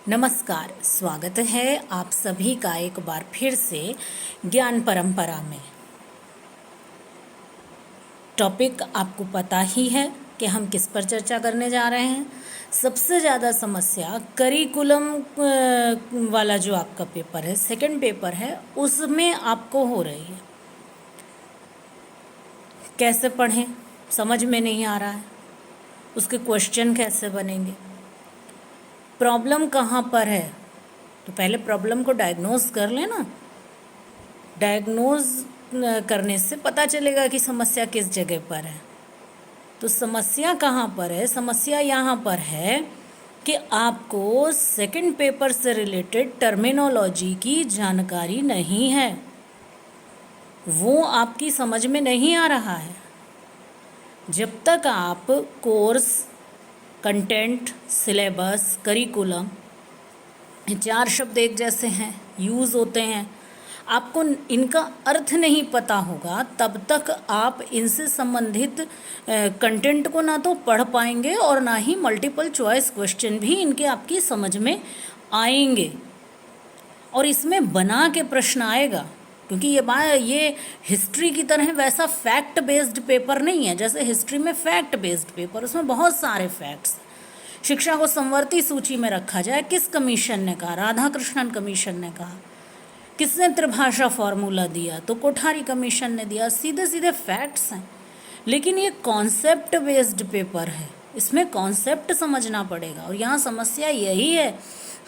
नमस्कार, स्वागत है आप सभी का एक बार फिर से ज्ञान परंपरा में। टॉपिक आपको पता ही है कि हम किस पर चर्चा करने जा रहे हैं। सबसे ज़्यादा समस्या करिकुलम वाला जो आपका पेपर है, सेकंड पेपर है, उसमें आपको हो रही है। कैसे पढ़ें, समझ में नहीं आ रहा है, उसके क्वेश्चन कैसे बनेंगे, प्रॉब्लम कहाँ पर है। तो पहले प्रॉब्लम को डायग्नोज कर लेना। डायग्नोज करने से पता चलेगा कि समस्या किस जगह पर है। तो समस्या कहाँ पर है? समस्या यहाँ पर है कि आपको सेकंड पेपर से रिलेटेड टर्मिनोलॉजी की जानकारी नहीं है, वो आपकी समझ में नहीं आ रहा है। जब तक आप कोर्स, कंटेंट, सिलेबस, करिकुलम, ये चार शब्द एक जैसे हैं, यूज़ होते हैं, आपको इनका अर्थ नहीं पता होगा, तब तक आप इनसे संबंधित कंटेंट को ना तो पढ़ पाएंगे और ना ही मल्टीपल चॉइस क्वेश्चन भी इनके आपकी समझ में आएंगे। और इसमें बना के प्रश्न आएगा, क्योंकि ये हिस्ट्री की तरह वैसा फैक्ट बेस्ड पेपर नहीं है। जैसे हिस्ट्री में फैक्ट बेस्ड पेपर, उसमें बहुत सारे फैक्ट्स। शिक्षा को संवर्ती सूची में रखा जाए, किस कमीशन ने कहा? राधाकृष्णन कमीशन ने कहा। किसने त्रिभाषा फॉर्मूला दिया? तो कोठारी कमीशन ने दिया। सीधे सीधे फैक्ट्स हैं। लेकिन ये कॉन्सेप्ट बेस्ड पेपर है, इसमें कॉन्सेप्ट समझना पड़ेगा। और यहाँ समस्या यही है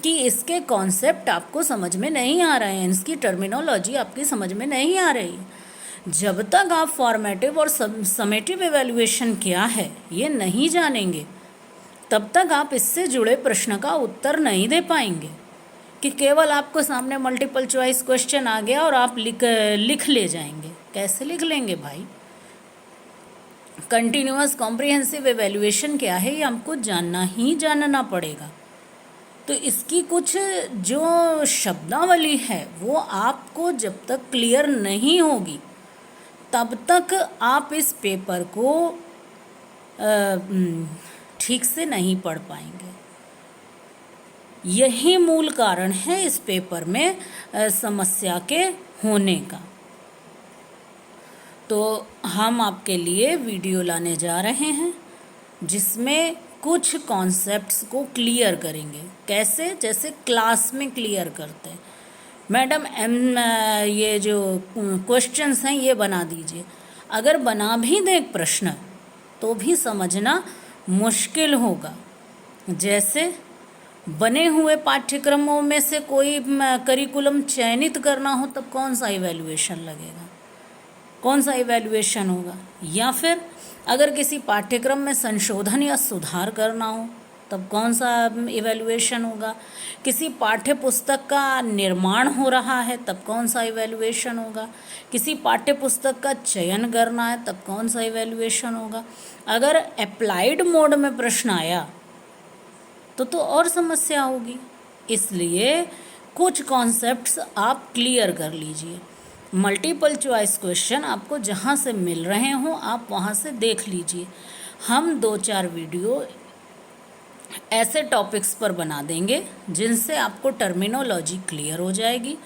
कि इसके कॉन्सेप्ट आपको समझ में नहीं आ रहे हैं, इसकी टर्मिनोलॉजी आपकी समझ में नहीं आ रही है। जब तक आप फॉर्मेटिव और समेटिव एवेल्युएशन क्या है ये नहीं जानेंगे, तब तक आप इससे जुड़े प्रश्न का उत्तर नहीं दे पाएंगे। कि केवल आपको सामने मल्टीपल चॉइस क्वेश्चन आ गया और आप लिख ले जाएंगे। कैसे लिख लेंगे भाई? कंटिन्यूअस कॉम्प्रिहेंसिव एवेल्युएशन क्या है ये हमको जानना पड़ेगा। तो इसकी कुछ जो शब्दावली है वो आपको जब तक क्लियर नहीं होगी, तब तक आप इस पेपर को ठीक से नहीं पढ़ पाएंगे। यही मूल कारण है इस पेपर में समस्या के होने का। तो हम आपके लिए वीडियो लाने जा रहे हैं जिसमें कुछ कॉन्सेप्ट्स को क्लियर करेंगे। कैसे? जैसे क्लास में क्लियर करते हैं। मैडम ये जो क्वेश्चंस हैं ये बना दीजिए। अगर बना भी दें प्रश्न तो भी समझना मुश्किल होगा। जैसे बने हुए पाठ्यक्रमों में से कोई करिकुलम चयनित करना हो, तब कौन सा इवैल्यूएशन लगेगा, कौन सा इवैल्यूएशन होगा? या फिर अगर किसी पाठ्यक्रम में संशोधन या सुधार करना हो, तब कौन सा इवैल्यूएशन होगा? किसी पाठ्य पुस्तक का निर्माण हो रहा है, तब कौन सा इवैल्यूएशन होगा? किसी पाठ्य पुस्तक का चयन करना है, तब कौन सा इवैल्यूएशन होगा? अगर अप्लाइड मोड में प्रश्न आया तो और समस्या होगी। इसलिए कुछ कॉन्सेप्ट्स आप क्लियर कर लीजिए। मल्टीपल चॉइस क्वेश्चन आपको जहाँ से मिल रहे हों आप वहाँ से देख लीजिए। हम 2-4 वीडियो ऐसे टॉपिक्स पर बना देंगे जिनसे आपको टर्मिनोलॉजी क्लियर हो जाएगी।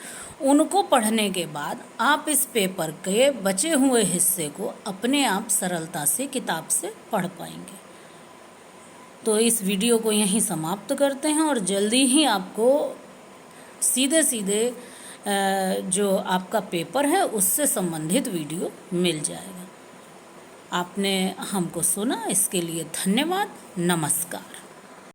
उनको पढ़ने के बाद आप इस पेपर के बचे हुए हिस्से को अपने आप सरलता से किताब से पढ़ पाएंगे। तो इस वीडियो को यहीं समाप्त करते हैं और जल्दी ही आपको सीधे जो आपका पेपर है उससे संबंधित वीडियो मिल जाएगा। आपने हमको सुना, इसके लिए धन्यवाद। नमस्कार।